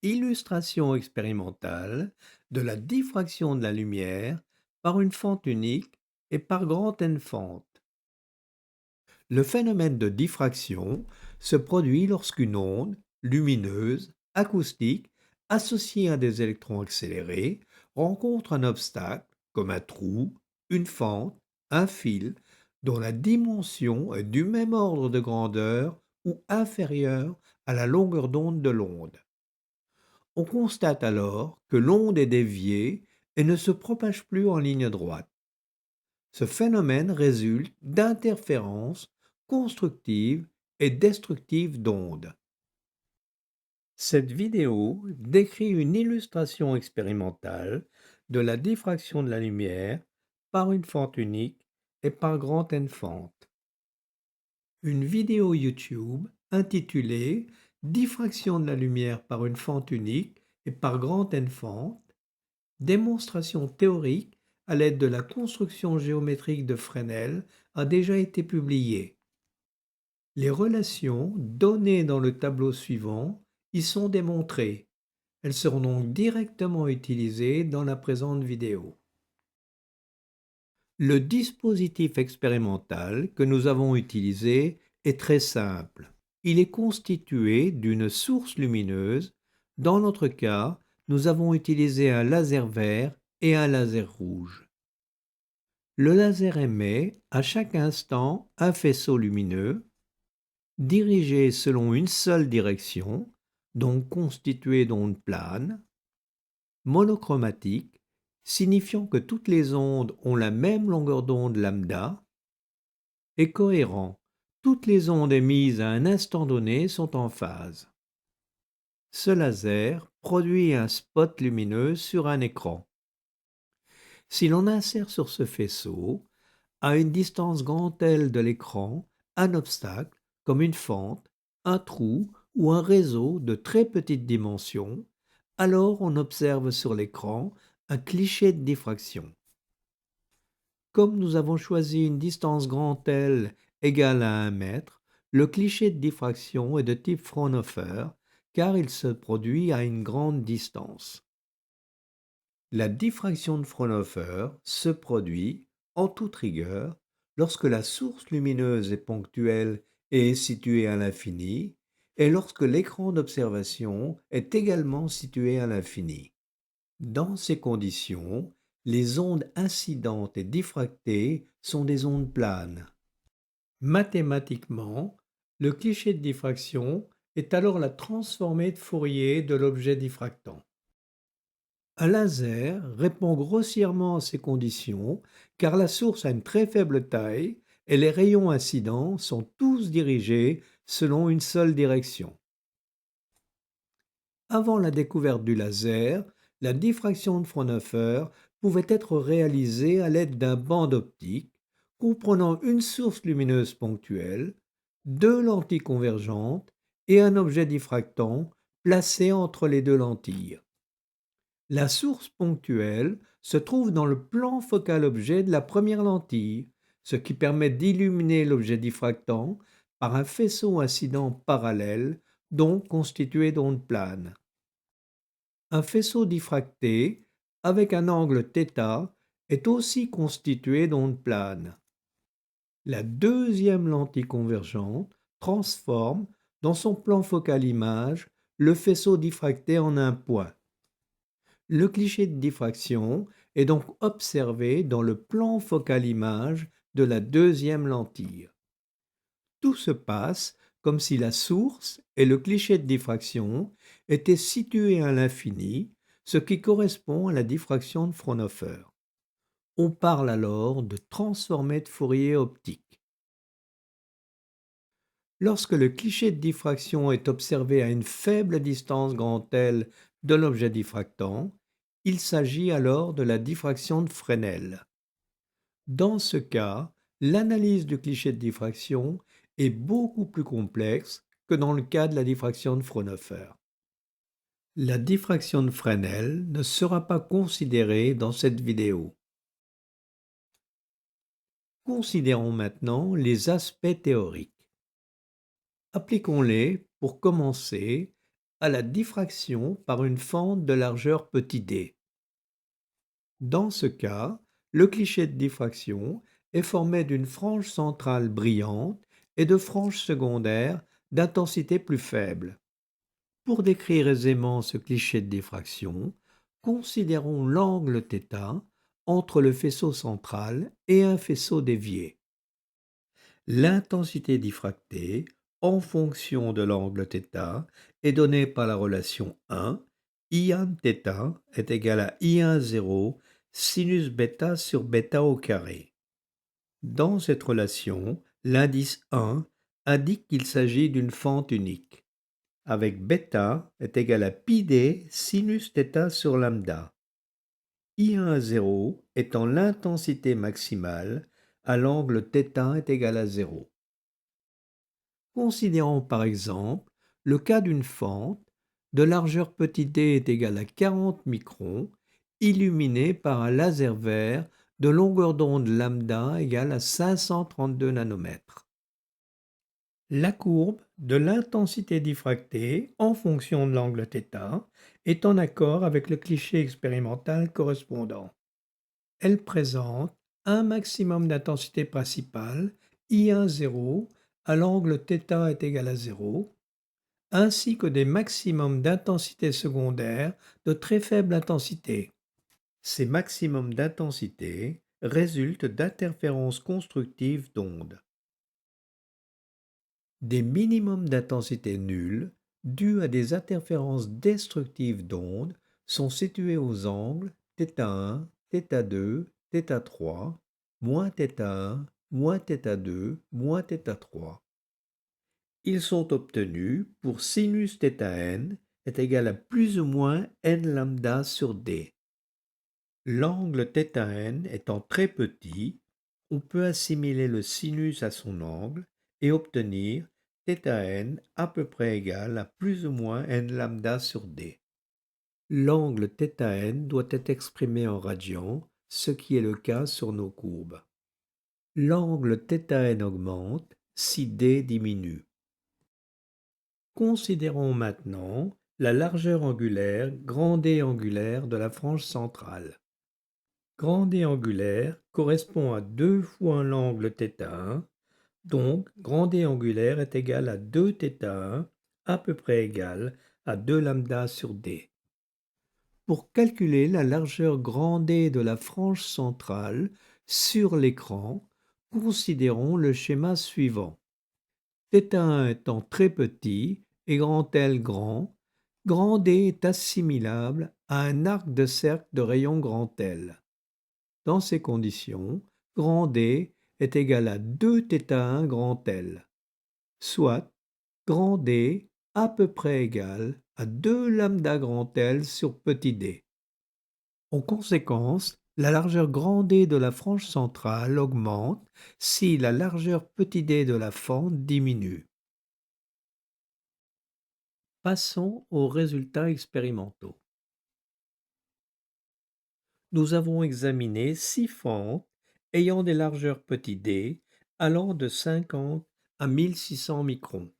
Illustration expérimentale de la diffraction de la lumière par une fente unique et par grand N fentes. Le phénomène de diffraction se produit lorsqu'une onde, lumineuse, acoustique, associée à des électrons accélérés, rencontre un obstacle, comme un trou, une fente, un fil, dont la dimension est du même ordre de grandeur ou inférieure à la longueur d'onde de l'onde. On constate alors que l'onde est déviée et ne se propage plus en ligne droite. Ce phénomène résulte d'interférences constructives et destructives d'ondes. Cette vidéo décrit une illustration expérimentale de la diffraction de la lumière par une fente unique et par grand N fentes. Une vidéo YouTube intitulée Diffraction de la lumière par une fente unique et par grand N fentes. Démonstration théorique à l'aide de la construction géométrique de Fresnel a déjà été publiée. Les relations données dans le tableau suivant y sont démontrées. Elles seront donc directement utilisées dans la présente vidéo. Le dispositif expérimental que nous avons utilisé est très simple. Il est constitué d'une source lumineuse. Dans notre cas, nous avons utilisé un laser vert et un laser rouge. Le laser émet à chaque instant un faisceau lumineux dirigé selon une seule direction, donc constitué d'ondes planes, monochromatique, signifiant que toutes les ondes ont la même longueur d'onde lambda, et cohérent, toutes les ondes émises à un instant donné sont en phase. Ce laser produit un spot lumineux sur un écran. Si l'on insère sur ce faisceau, à une distance grand L de l'écran, un obstacle, comme une fente, un trou ou un réseau de très petite dimension, alors on observe sur l'écran un cliché de diffraction. Comme nous avons choisi une distance grand L égale à 1 mètre, le cliché de diffraction est de type Fraunhofer car il se produit à une grande distance. La diffraction de Fraunhofer se produit, en toute rigueur, lorsque la source lumineuse est ponctuelle et est située à l'infini, et lorsque l'écran d'observation est également situé à l'infini. Dans ces conditions, les ondes incidentes et diffractées sont des ondes planes. Mathématiquement, le cliché de diffraction est alors la transformée de Fourier de l'objet diffractant. Un laser répond grossièrement à ces conditions car la source a une très faible taille et les rayons incidents sont tous dirigés selon une seule direction. Avant la découverte du laser, la diffraction de Fraunhofer pouvait être réalisée à l'aide d'un banc optique comprenant une source lumineuse ponctuelle, deux lentilles convergentes et un objet diffractant placé entre les deux lentilles. La source ponctuelle se trouve dans le plan focal objet de la première lentille, ce qui permet d'illuminer l'objet diffractant par un faisceau incident parallèle, donc constitué d'ondes planes. Un faisceau diffracté, avec un angle θ, est aussi constitué d'ondes planes. La deuxième lentille convergente transforme, dans son plan focal image, le faisceau diffracté en un point. Le cliché de diffraction est donc observé dans le plan focal image de la deuxième lentille. Tout se passe comme si la source et le cliché de diffraction étaient situés à l'infini, ce qui correspond à la diffraction de Fraunhofer. On parle alors de transformée de Fourier optique. Lorsque le cliché de diffraction est observé à une faible distance grand L de l'objet diffractant, il s'agit alors de la diffraction de Fresnel. Dans ce cas, l'analyse du cliché de diffraction est beaucoup plus complexe que dans le cas de la diffraction de Fraunhofer. La diffraction de Fresnel ne sera pas considérée dans cette vidéo. Considérons maintenant les aspects théoriques. Appliquons-les, pour commencer, à la diffraction par une fente de largeur petit d. Dans ce cas, le cliché de diffraction est formé d'une frange centrale brillante et de franges secondaires d'intensité plus faible. Pour décrire aisément ce cliché de diffraction, considérons l'angle θ entre le faisceau central et un faisceau dévié. L'intensité diffractée, en fonction de l'angle θ, est donnée par la relation 1, I1 θ est égal à I1 0 sinus bêta sur bêta au carré. Dans cette relation, l'indice 1 indique qu'il s'agit d'une fente unique, avec bêta est égal à pi d sinus θ sur lambda. I1 0 étant l'intensité maximale à l'angle θ est égal à 0. Considérons par exemple le cas d'une fente de largeur petit d est égale à 40 microns illuminée par un laser vert de longueur d'onde lambda égale à 532 nanomètres. La courbe de l'intensité diffractée en fonction de l'angle θ est en accord avec le cliché expérimental correspondant. Elle présente un maximum d'intensité principale, I1 0, à l'angle θ est égal à 0, ainsi que des maximums d'intensité secondaire de très faible intensité. Ces maximums d'intensité résultent d'interférences constructives d'ondes. Des minimums d'intensité nulle, dus à des interférences destructives d'ondes, sont situés aux angles θ1, θ2, θ3, moins θ1, moins θ2, moins θ3. Ils sont obtenus pour sinus θn est égal à plus ou moins n lambda sur d. L'angle θn étant très petit, on peut assimiler le sinus à son angle et obtenir θn à peu près égal à plus ou moins n lambda sur d. L'angle θn doit être exprimé en radians, ce qui est le cas sur nos courbes. L'angle θn augmente si d diminue. Considérons maintenant la largeur angulaire, grand D angulaire de la frange centrale. Grand D angulaire correspond à 2 fois l'angle θ1, donc grand D angulaire est égal à 2 θ1, à peu près égal à 2 lambda sur d. Pour calculer la largeur grand D de la frange centrale sur l'écran, considérons le schéma suivant. θ1 étant très petit et grand L grand, grand D est assimilable à un arc de cercle de rayon grand L. Dans ces conditions, grand D est égal à 2 θ1 grand L, soit grand D à peu près égal à 2 lambda grand L sur petit d. En conséquence, la largeur grand D de la frange centrale augmente si la largeur petit d de la fente diminue. Passons aux résultats expérimentaux. Nous avons examiné 6 fentes ayant des largeurs petit d allant de 50 à 1600 microns.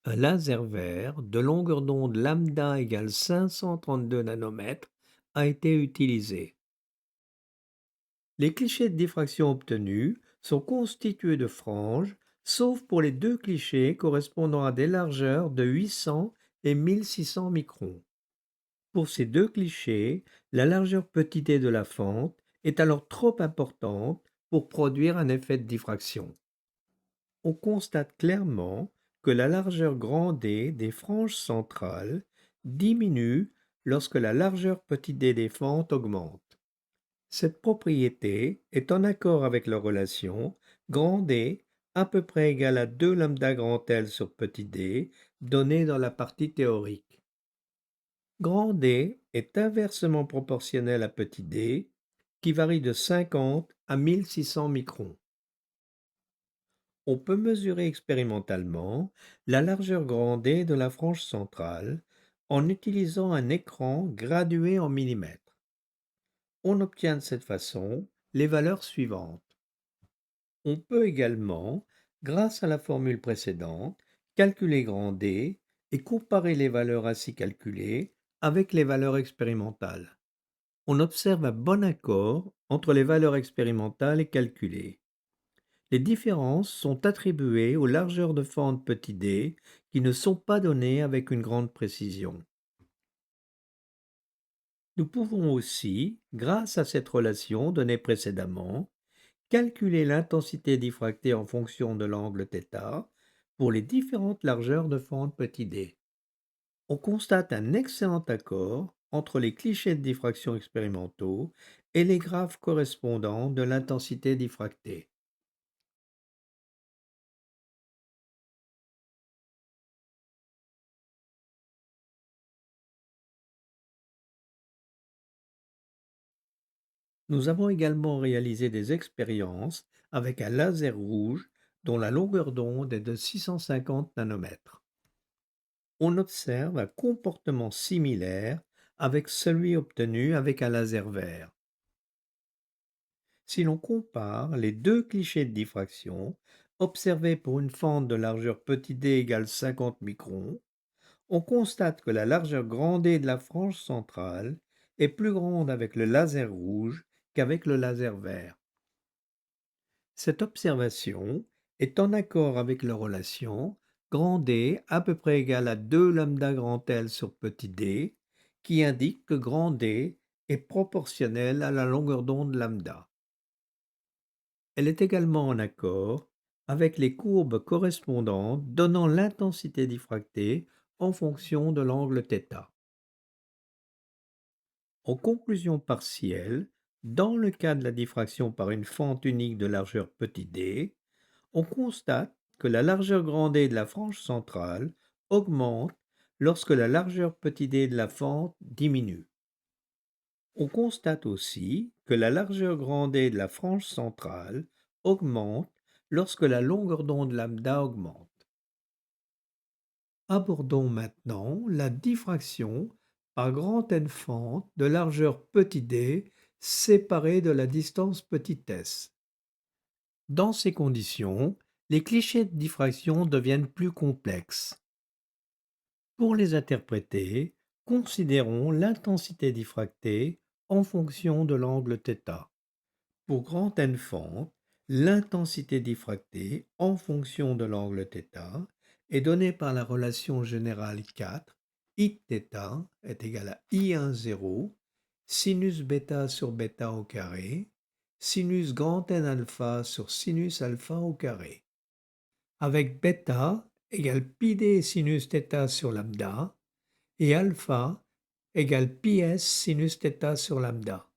Un laser vert de longueur d'onde lambda égale 532 nanomètres a été utilisé. Les clichés de diffraction obtenus sont constitués de franges, sauf pour les deux clichés correspondant à des largeurs de 800 et 1600 microns. Pour ces deux clichés, la largeur petit d de la fente est alors trop importante pour produire un effet de diffraction. On constate clairement que la largeur grand D des franges centrales diminue lorsque la largeur petit d des fentes augmente. Cette propriété est en accord avec la relation grand D à peu près égale à 2 lambda grand L sur petit d donnée dans la partie théorique. Grand D est inversement proportionnel à petit d, qui varie de 50 à 1600 microns. On peut mesurer expérimentalement la largeur grand D de la frange centrale en utilisant un écran gradué en millimètres. On obtient de cette façon les valeurs suivantes. On peut également, grâce à la formule précédente, calculer grand D et comparer les valeurs ainsi calculées avec les valeurs expérimentales. On observe un bon accord entre les valeurs expérimentales et calculées. Les différences sont attribuées aux largeurs de fente petit d qui ne sont pas données avec une grande précision. Nous pouvons aussi, grâce à cette relation donnée précédemment, calculer l'intensité diffractée en fonction de l'angle θ pour les différentes largeurs de fente petit d. On constate un excellent accord entre les clichés de diffraction expérimentaux et les graphes correspondants de l'intensité diffractée. Nous avons également réalisé des expériences avec un laser rouge dont la longueur d'onde est de 650 nanomètres. On observe un comportement similaire avec celui obtenu avec un laser vert. Si l'on compare les deux clichés de diffraction observés pour une fente de largeur petit d égale 50 microns, on constate que la largeur grand D de la frange centrale est plus grande avec le laser rouge qu'avec le laser vert. Cette observation est en accord avec la relation grand D à peu près égale à 2 lambda grand L sur petit d, qui indique que grand D est proportionnel à la longueur d'onde lambda. Elle est également en accord avec les courbes correspondantes donnant l'intensité diffractée en fonction de l'angle θ. En conclusion partielle, dans le cas de la diffraction par une fente unique de largeur petit d, on constate que la largeur grand D de la frange centrale augmente lorsque la largeur petit d de la fente diminue. On constate aussi que la largeur grand D de la frange centrale augmente lorsque la longueur d'onde lambda augmente. Abordons maintenant la diffraction par grand N fente de largeur petit d séparée de la distance petit s. Dans ces conditions, les clichés de diffraction deviennent plus complexes. Pour les interpréter, considérons l'intensité diffractée en fonction de l'angle θ. Pour grand N fente, l'intensité diffractée en fonction de l'angle θ est donnée par la relation générale 4, Iθ est égal à I10 sinus bêta sur bêta au carré, sinus grand N alpha sur sinus alpha au carré. Avec bêta égale pi d sinus θ sur lambda et alpha égale pi s sinus θ sur lambda.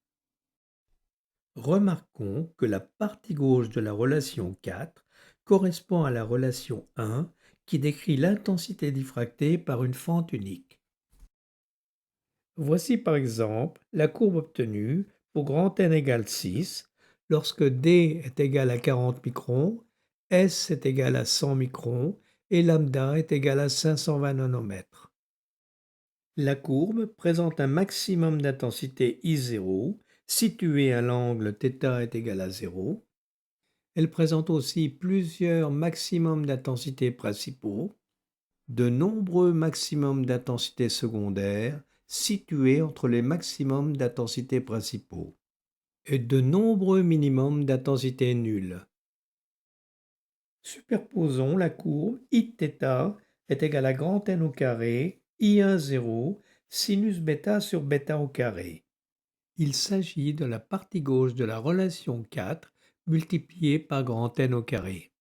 Remarquons que la partie gauche de la relation 4 correspond à la relation 1 qui décrit l'intensité diffractée par une fente unique. Voici par exemple la courbe obtenue pour grand N égale 6 lorsque D est égal à 40 microns, S est égal à 100 microns et lambda est égal à 520 nanomètres. La courbe présente un maximum d'intensité I0 situé à l'angle θ est égal à 0. Elle présente aussi plusieurs maximums d'intensité principaux, de nombreux maximums d'intensité secondaire situés entre les maximums d'intensité principaux et de nombreux minimums d'intensité nulle. Superposons la courbe Iθ est égale à grand N au carré I10 sinus bêta sur bêta au carré. Il s'agit de la partie gauche de la relation 4 multipliée par grand N au carré.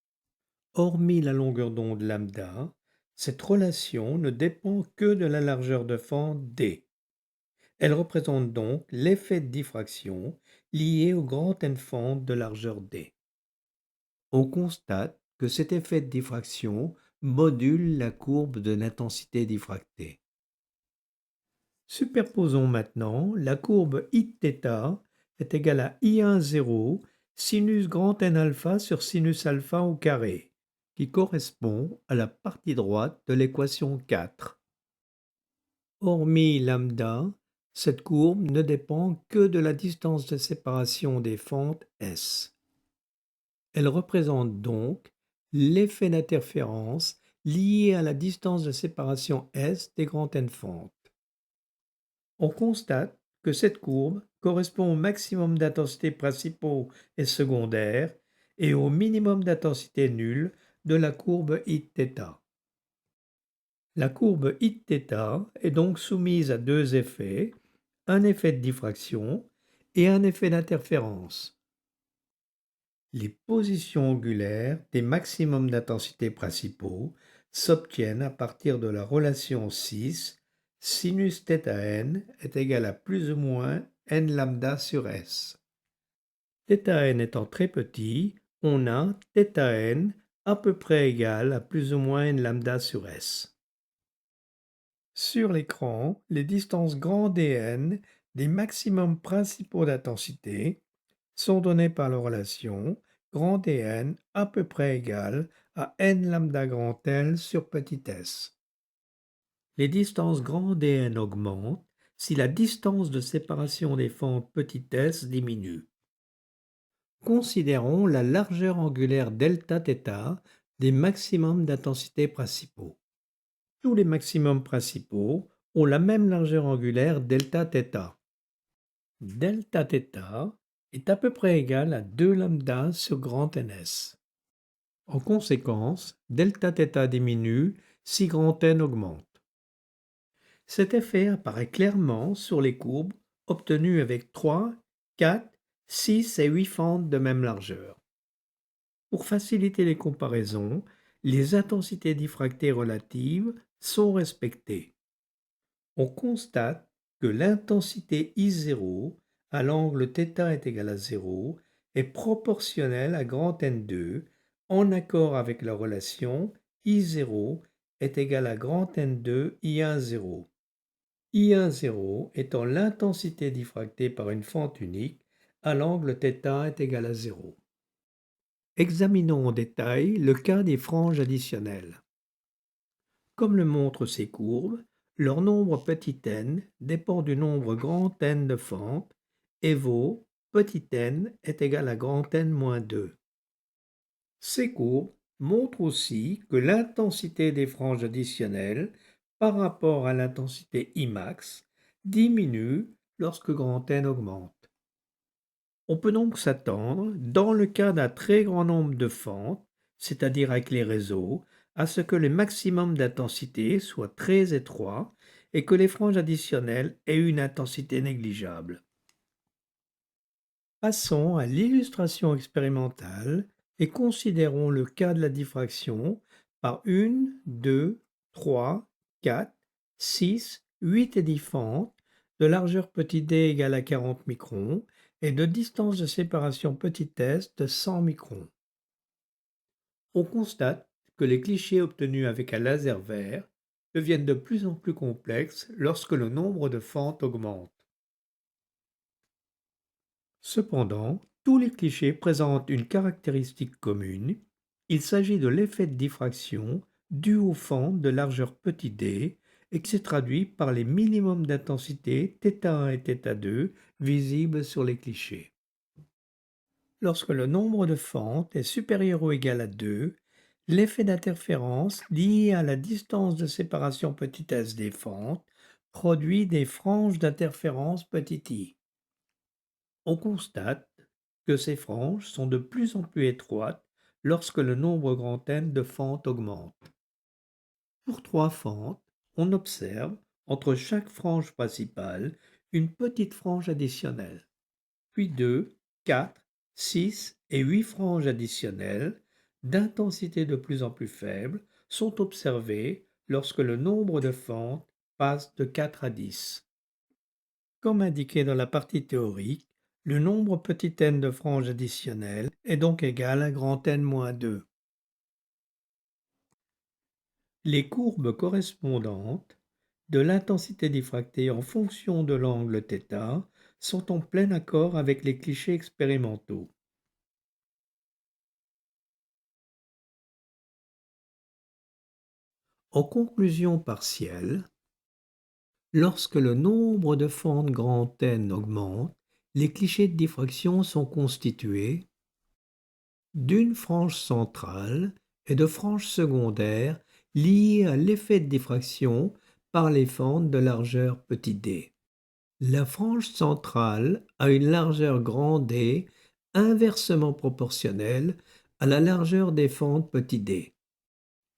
Hormis la longueur d'onde lambda, cette relation ne dépend que de la largeur de fente d. Elle représente donc l'effet de diffraction lié au grand N fente de largeur d. On constate que cet effet de diffraction module la courbe de l'intensité diffractée. Superposons maintenant la courbe Iθ est égale à I10 sinus grand N alpha sur sinus alpha au carré, qui correspond à la partie droite de l'équation 4. Hormis lambda, cette courbe ne dépend que de la distance de séparation des fentes S. Elle représente donc l'effet d'interférence liée à la distance de séparation S des grandes n fentes. On constate que cette courbe correspond au maximum d'intensité principaux et secondaires et au minimum d'intensité nulle de la courbe I-θ. La courbe I-θ est donc soumise à deux effets, un effet de diffraction et un effet d'interférence. Les positions angulaires des maximums d'intensité principaux s'obtiennent à partir de la relation 6 sinus θn est égal à plus ou moins n lambda sur S. θn étant très petit, on a θn à peu près égal à plus ou moins n lambda sur S. Sur l'écran, les distances grandes et n des maximums principaux d'intensité sont données par la relation grand et n à peu près égale à n lambda grand L sur petit s. Les distances grand et n augmentent si la distance de séparation des fentes petit s diminue. Considérons la largeur angulaire delta θ des maximums d'intensité principaux. Tous les maximums principaux ont la même largeur angulaire delta θ. Delta θ est à peu près égal à 2 lambda sur grand ns. En conséquence, delta θ diminue si grand N augmente. Cet effet apparaît clairement sur les courbes obtenues avec 3, 4, 6 et 8 fentes de même largeur. Pour faciliter les comparaisons, les intensités diffractées relatives sont respectées. On constate que l'intensité I0 à l'angle θ est égal à 0 est proportionnelle à grand N2 en accord avec la relation I0 est égal à grand N2 I10. I10 étant l'intensité diffractée par une fente unique à l'angle θ est égal à 0. Examinons en détail le cas des franges additionnelles. Comme le montrent ces courbes, leur nombre petit n dépend du nombre grand N de fentes et vaut petit n est égal à grand N moins 2. Ces courbes montrent aussi que l'intensité des franges additionnelles par rapport à l'intensité Imax diminue lorsque grand N augmente. On peut donc s'attendre, dans le cas d'un très grand nombre de fentes, c'est-à-dire avec les réseaux, à ce que le maximum d'intensité soit très étroit et que les franges additionnelles aient une intensité négligeable. Passons à l'illustration expérimentale et considérons le cas de la diffraction par 1, 2, 3, 4, 6, 8 et 10 fentes de largeur petit d égale à 40 microns et de distance de séparation petit s de 100 microns. On constate que les clichés obtenus avec un laser vert deviennent de plus en plus complexes lorsque le nombre de fentes augmente. Cependant, tous les clichés présentent une caractéristique commune. Il s'agit de l'effet de diffraction dû aux fentes de largeur petit d et qui se traduit par les minimums d'intensité θ1 et θ2 visibles sur les clichés. Lorsque le nombre de fentes est supérieur ou égal à 2, l'effet d'interférence lié à la distance de séparation petit s des fentes produit des franges d'interférence petit i. On constate que ces franges sont de plus en plus étroites lorsque le nombre grand N de fentes augmente. Pour 3 fentes, on observe entre chaque frange principale une petite frange additionnelle, puis 2, 4, 6 et 8 franges additionnelles d'intensité de plus en plus faible sont observées lorsque le nombre de fentes passe de 4 à 10. Comme indiqué dans la partie théorique, le nombre petit n de franges additionnelles est donc égal à grand N-2. Les courbes correspondantes de l'intensité diffractée en fonction de l'angle θ sont en plein accord avec les clichés expérimentaux. En conclusion partielle, lorsque le nombre de fentes grand N augmente, les clichés de diffraction sont constitués d'une frange centrale et de franges secondaires liées à l'effet de diffraction par les fentes de largeur petit d. La frange centrale a une largeur grand D inversement proportionnelle à la largeur des fentes petit d.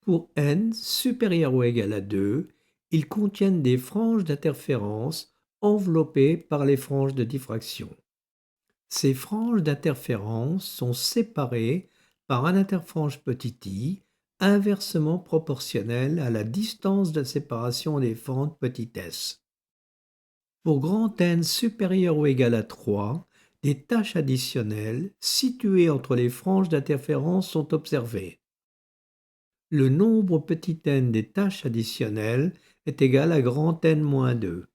Pour n supérieur ou égal à 2, ils contiennent des franges d'interférence enveloppées par les franges de diffraction. Ces franges d'interférence sont séparées par un interfrange petit i inversement proportionnel à la distance de séparation des fentes petit s. Pour grand N supérieur ou égal à 3, des taches additionnelles situées entre les franges d'interférence sont observées. Le nombre petit n des taches additionnelles est égal à grand N-2.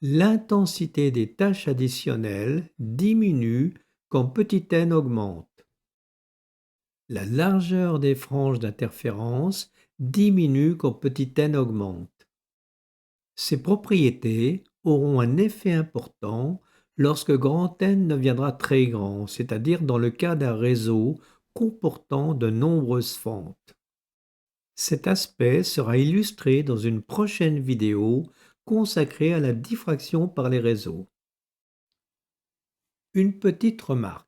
L'intensité des taches additionnelles diminue quand petit n augmente. La largeur des franges d'interférence diminue quand petit n augmente. Ces propriétés auront un effet important lorsque grand N deviendra très grand, c'est-à-dire dans le cas d'un réseau comportant de nombreuses fentes. Cet aspect sera illustré dans une prochaine vidéo consacrée à la diffraction par les réseaux. Une petite remarque.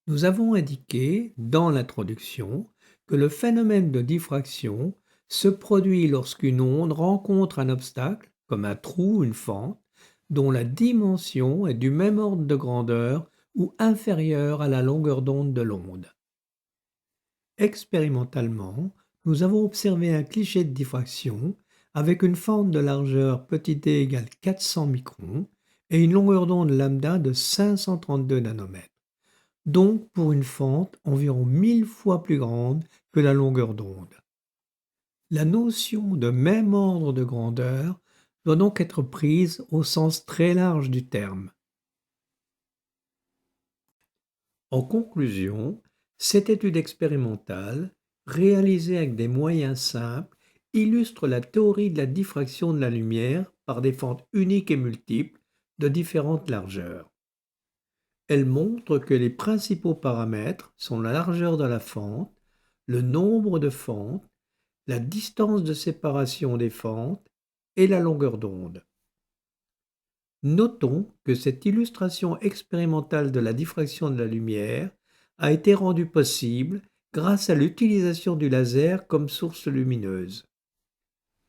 Nous avons indiqué dans l'introduction que le phénomène de diffraction se produit lorsqu'une onde rencontre un obstacle, comme un trou ou une fente, dont la dimension est du même ordre de grandeur ou inférieure à la longueur d'onde de l'onde. Expérimentalement, nous avons observé un cliché de diffraction avec une fente de largeur petit d égale 400 microns et une longueur d'onde lambda de 532 nanomètres. Donc pour une fente environ 1000 fois plus grande que la longueur d'onde. La notion de même ordre de grandeur doit donc être prise au sens très large du terme. En conclusion, cette étude expérimentale, réalisée avec des moyens simples, illustre la théorie de la diffraction de la lumière par des fentes uniques et multiples de différentes largeurs. Elle montre que les principaux paramètres sont la largeur de la fente, le nombre de fentes, la distance de séparation des fentes et la longueur d'onde. Notons que cette illustration expérimentale de la diffraction de la lumière a été rendue possible grâce à l'utilisation du laser comme source lumineuse.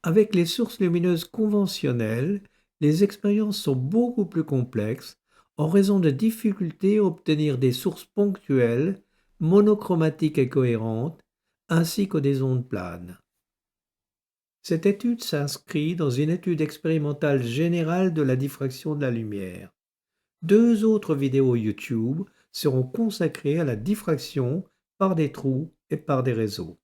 Avec les sources lumineuses conventionnelles, les expériences sont beaucoup plus complexes en raison de difficultés à obtenir des sources ponctuelles, monochromatiques et cohérentes, ainsi que des ondes planes. Cette étude s'inscrit dans une étude expérimentale générale de la diffraction de la lumière. 2 autres vidéos YouTube seront consacrées à la diffraction par des trous et par des réseaux.